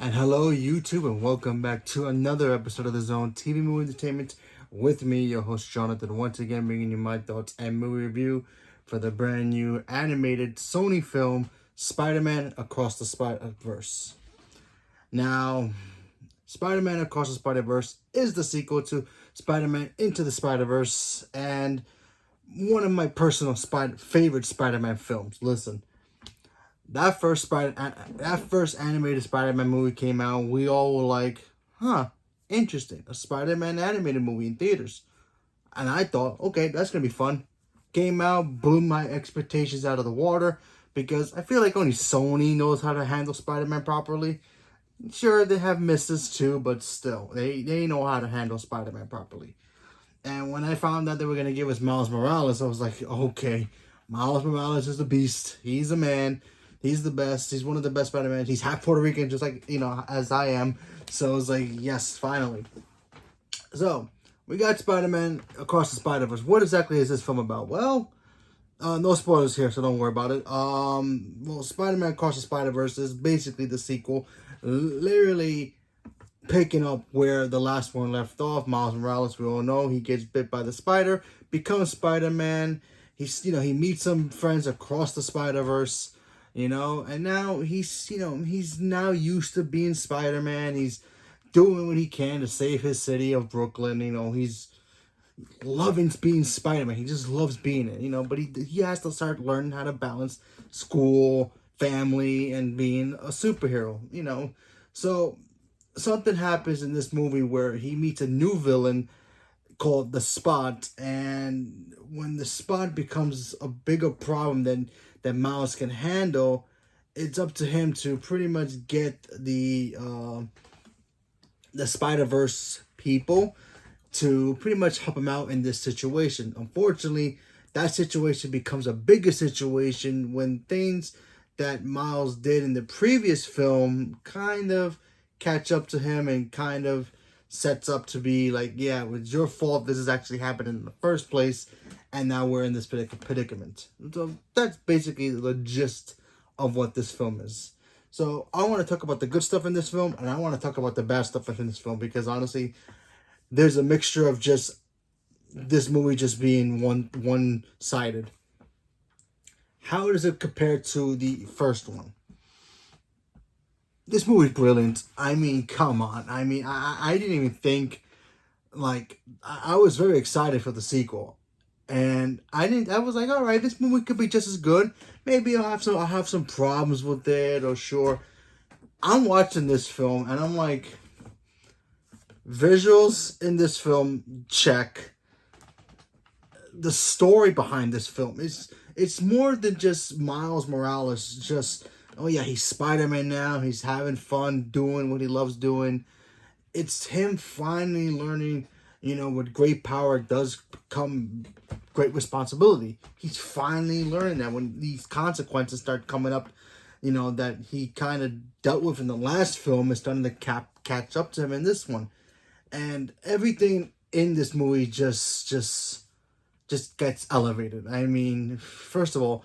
And hello, YouTube, and welcome back to another episode of The Zone TV Movie Entertainment with me, your host Jonathan, once again bringing you my thoughts and movie review for the brand new animated Sony film Spider-Man Across the Spider-Verse. Now, Spider-Man Across the Spider-Verse is the sequel to Spider-Man Into the Spider-Verse and one of my personal favorite Spider-Man films. Listen, that first animated Spider-Man movie came out, we all were like, huh, interesting. A Spider-Man animated movie in theaters. And I thought, okay, that's gonna be fun. Came out, blew my expectations out of the water because I feel like only Sony knows how to handle Spider-Man properly. Sure, they have misses too, but still, they know how to handle Spider-Man properly. And when I found out they were gonna give us Miles Morales, I was like, okay, Miles Morales is the beast. He's a man. He's the best. He's one of the best Spider-Man. He's half Puerto Rican, just like, as I am. So I was like, yes, finally. So, we got Spider-Man Across the Spider-Verse. What exactly is this film about? Well, no spoilers here, so don't worry about it. Well, Spider-Man Across the Spider-Verse is basically the sequel. Literally picking up where the last one left off. Miles Morales, we all know, he gets bit by the spider, becomes Spider-Man. He meets some friends across the Spider-Verse, and now he's now used to being Spider-Man. He's doing what he can to save his city of Brooklyn. He's loving being Spider-Man. He just loves being it, but he has to start learning how to balance school, family, and being a superhero. So something happens in this movie where he meets a new villain called the Spot, and when the Spot becomes a bigger problem than Miles can handle, it's up to him to pretty much get the Spider-Verse people to pretty much help him out in this situation. Unfortunately, that situation becomes a bigger situation when things that Miles did in the previous film kind of catch up to him and kind of sets up to be like, yeah, it was your fault. This is actually happening in the first place, and now we're in this predicament. So that's basically the gist of what this film is. So I want to talk about the good stuff in this film, and I want to talk about the bad stuff in this film, because honestly, there's a mixture of just this movie just being one-sided. How does it compare to the first one? This movie's brilliant. I mean, come on. I mean, I didn't even think, like, I was very excited for the sequel. And I was like, all right, this movie could be just as good. Maybe I'll have some problems with it, or sure. I'm watching this film and I'm like, visuals in this film, check. The story behind this film it's more than just Miles Morales. Just, oh yeah, he's Spider-Man now. He's having fun doing what he loves doing. It's him finally learning, with great power does come great responsibility. He's finally learning that when these consequences start coming up, that he kind of dealt with in the last film is starting to catch up to him in this one. And everything in this movie just gets elevated. I mean, first of all,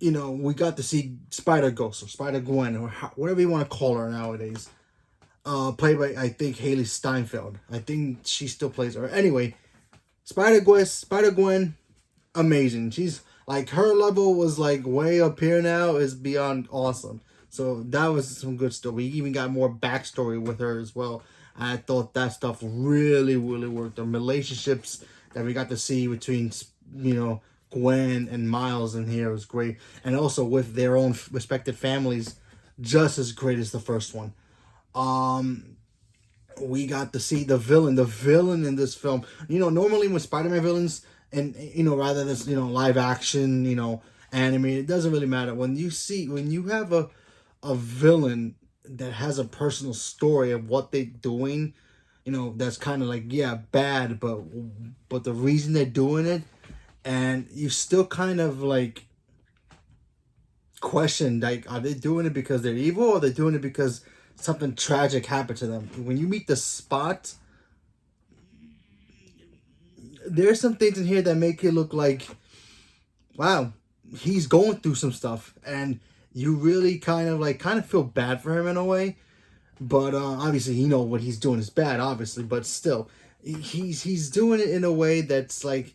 we got to see Spider-Ghost or Spider-Gwen, or whatever you want to call her nowadays. Played by, I think, Haley Steinfeld. I think she still plays her. Anyway, Spider-Gwen, amazing. She's like, her level was like way up here now, is beyond awesome. So that was some good stuff. We even got more backstory with her as well. I thought that stuff really, really worked. The relationships that we got to see between, Gwen and Miles in here was great. And also with their own respective families, just as great as the first one. We got to see the villain in this film. Normally when Spider-Man villains, and rather than live action, animated, it doesn't really matter. When you have a villain that has a personal story of what they're doing, that's kind of like, yeah, bad, but the reason they're doing it, and you still kind of like question, like, are they doing it because they're evil, or are they doing it because something tragic happened to them? When you meet the Spot, there's some things in here that make it look like, wow, he's going through some stuff, and you really kind of feel bad for him in a way. But obviously, you know what he's doing is bad, obviously. But still, he's doing it in a way that's like,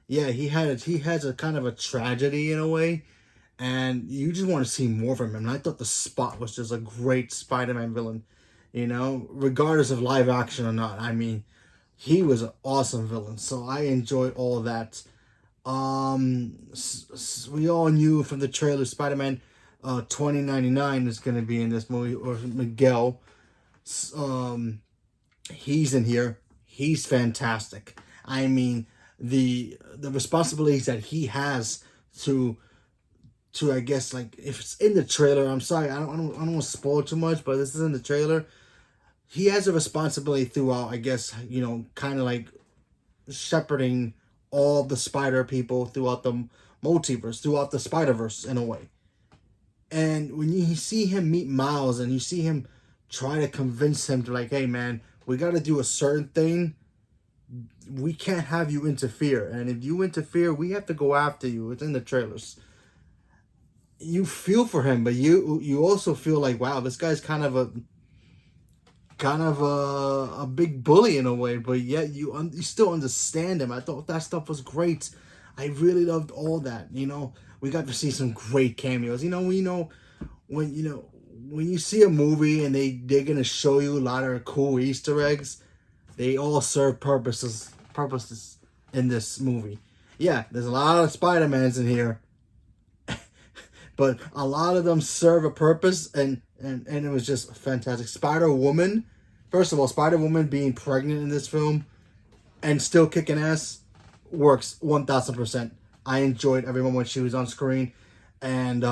yeah, he has a kind of a tragedy in a way, and you just want to see more from him. And I thought the Spot was just a great Spider-Man villain, you know, regardless of live action or not. I mean, he was an awesome villain, so I enjoyed all of that. We all knew from the trailer Spider-Man 2099 is going to be in this movie, or Miguel. Um, he's in here. He's fantastic. I mean, the responsibilities that he has to I guess, like, if it's in the trailer, I'm sorry, I don't want to spoil too much, but this is in the trailer. He has a responsibility throughout, I guess, you know, kind of like shepherding all the spider people throughout the multiverse, throughout the Spider-Verse in a way. And when you see him meet Miles and you see him try to convince him to, like, hey man, we got to do a certain thing. We can't have you interfere. And if you interfere, we have to go after you. It's in the trailers. You feel for him, but you also feel like, wow, this guy's kind of a big bully in a way, but yet you still understand him. I thought that stuff was great. I really loved all that. You know, we got to see some great cameos. You know, when you see a movie and they're gonna show you a lot of cool Easter eggs, they all serve purposes in this movie. Yeah, there's a lot of Spider-Mans in here, but a lot of them serve a purpose, and it was just fantastic. Spider-Woman, first of all, Spider-Woman being pregnant in this film and still kicking ass works 1000%. I enjoyed every moment she was on screen, and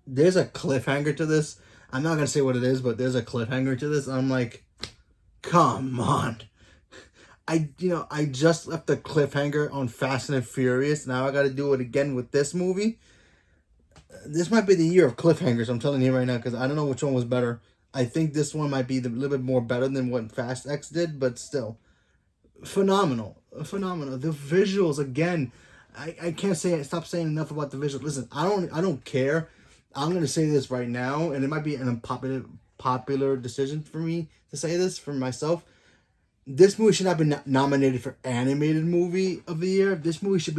there's a cliffhanger to this. I'm not gonna say what it is, but there's a cliffhanger to this. I'm like, come on. I just left the cliffhanger on Fast and Furious. Now I got to do it again with this movie. This might be the year of cliffhangers, I'm telling you right now, because I don't know which one was better. I think this one might be a little bit more better than what Fast X did, but still. Phenomenal. Phenomenal. The visuals, again, I can't stop saying enough about the visuals. Listen, I don't care. I'm going to say this right now, and it might be an unpopular decision for me to say this for myself. This movie should not be nominated for Animated Movie of the Year. This movie should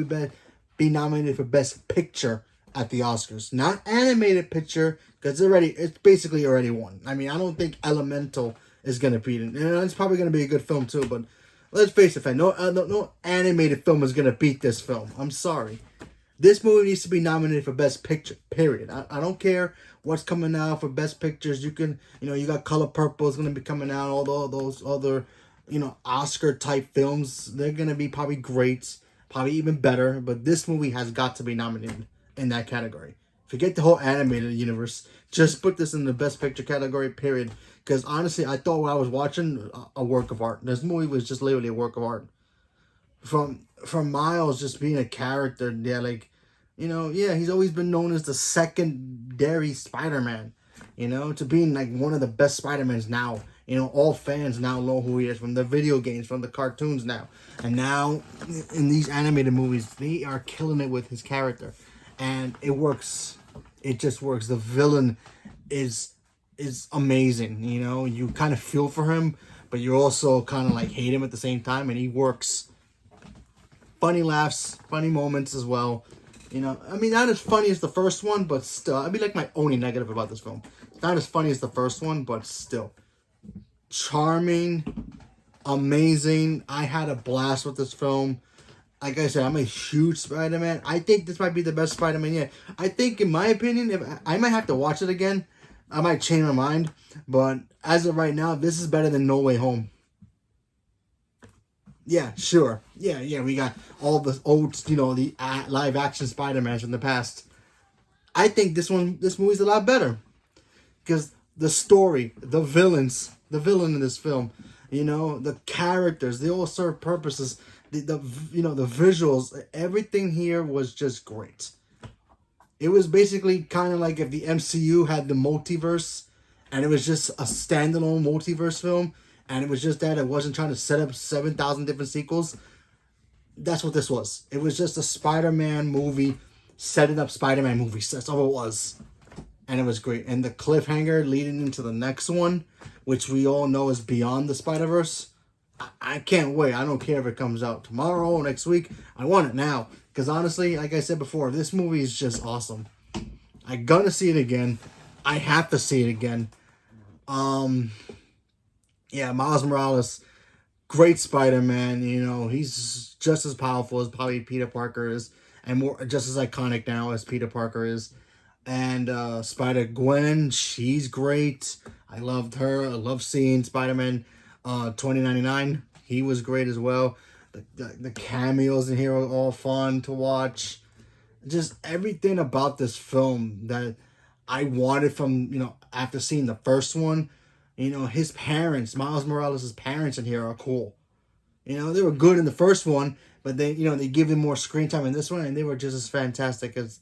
be nominated for Best Picture at the Oscars, not Animated Picture, because it's basically already won. I mean, I don't think Elemental is gonna beat it, and it's probably gonna be a good film too. But let's face it, no animated film is gonna beat this film. I'm sorry. This movie needs to be nominated for Best Picture. Period. I don't care what's coming out for Best Pictures. You got Color Purple is gonna be coming out. All those other, Oscar type films, they're gonna be probably great, probably even better. But this movie has got to be nominated in that category. Forget the whole animated universe. Just put this in the Best Picture category, period. Because honestly, I thought what I was watching a work of art. This movie was just literally a work of art. From Miles just being a character, he's always been known as the secondary Spider-Man. To being like one of the best Spider-Mans now. All fans now know who he is from the video games, from the cartoons now. And now, in these animated movies, they are killing it with his character. And it works. It just works. The villain is amazing. You kind of feel for him, but you also kind of like hate him at the same time. And he works. Funny laughs, funny moments as well. Not as funny as the first one, but still, I'd be like my only negative about this film. It's not as funny as the first one, but still. Charming, amazing. I had a blast with this film. Like I said, I'm a huge Spider-Man. I think this might be the best Spider-Man yet. I think, in my opinion, if I might have to watch it again. I might change my mind. But as of right now, this is better than No Way Home. Yeah, sure. Yeah, we got all the old, the live action Spider-Mans from the past. I think this movie's a lot better. Because the story, the villain in this film, the characters, they all serve purposes. The visuals, everything here was just great. It was basically kind of like if the MCU had the multiverse, and it was just a standalone multiverse film, and it was just that it wasn't trying to set up 7,000 different sequels. That's what this was. It was just a Spider-Man movie setting up Spider-Man movies. That's all it was. and it was great. And the cliffhanger leading into the next one, which we all know is Beyond the Spider-Verse, I can't wait. I don't care if it comes out tomorrow or next week. I want it now. Because honestly, like I said before, this movie is just awesome. I'm gonna see it again. I have to see it again. Yeah, Miles Morales, great Spider-Man. You know, he's just as powerful as probably Peter Parker is, and more just as iconic now as Peter Parker is. And Spider-Gwen, she's great. I loved her. I love seeing Spider-Man 2099. He was great as well. The cameos in here are all fun to watch. Just everything about this film that I wanted from, after seeing the first one. His parents, Miles Morales' parents in here are cool. They were good in the first one, but they give him more screen time in this one, and they were just as fantastic as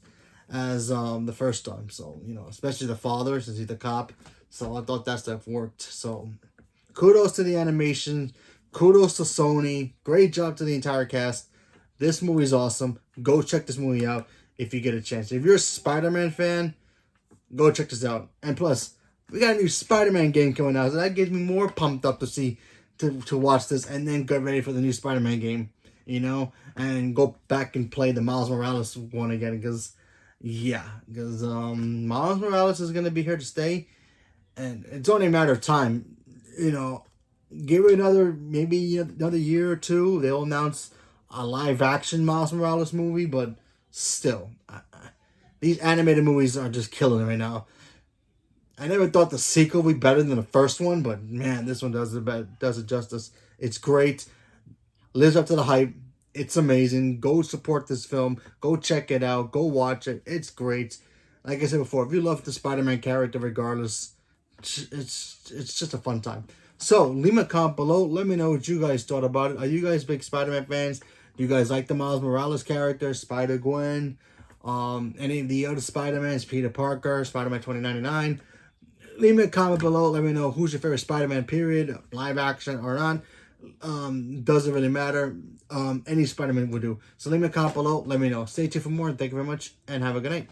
the first time. So, especially the father, since he's the cop. So I thought that stuff worked. So kudos to the animation. Kudos to Sony. Great job to the entire cast. This movie's awesome. Go check this movie out if you get a chance. If you're a Spider-Man fan, go check this out. And plus, we got a new Spider-Man game coming out, so that gets me more pumped up to watch this and then get ready for the new Spider-Man game, and go back and play the Miles Morales one again, because Miles Morales is going to be here to stay, and it's only a matter of time. Give it maybe another year or two, they'll announce a live-action Miles Morales movie, but still, these animated movies are just killing it right now. I never thought the sequel would be better than the first one, but man, this one does it justice. It's great. Lives up to the hype. It's amazing. Go support this film. Go check it out. Go watch it. It's great. Like I said before, if you love the Spider-Man character regardless, it's just a fun time. So, leave me a comment below. Let me know what you guys thought about it. Are you guys big Spider-Man fans? Do you guys like the Miles Morales character, Spider-Gwen, any of the other Spider-Mans, Peter Parker, Spider-Man 2099? Leave me a comment below. Let me know who's your favorite Spider-Man, period, live action or not. Doesn't really matter. Any Spider-Man will do. So leave me a comment below. Let me know. Stay tuned for more. Thank you very much, and have a good night.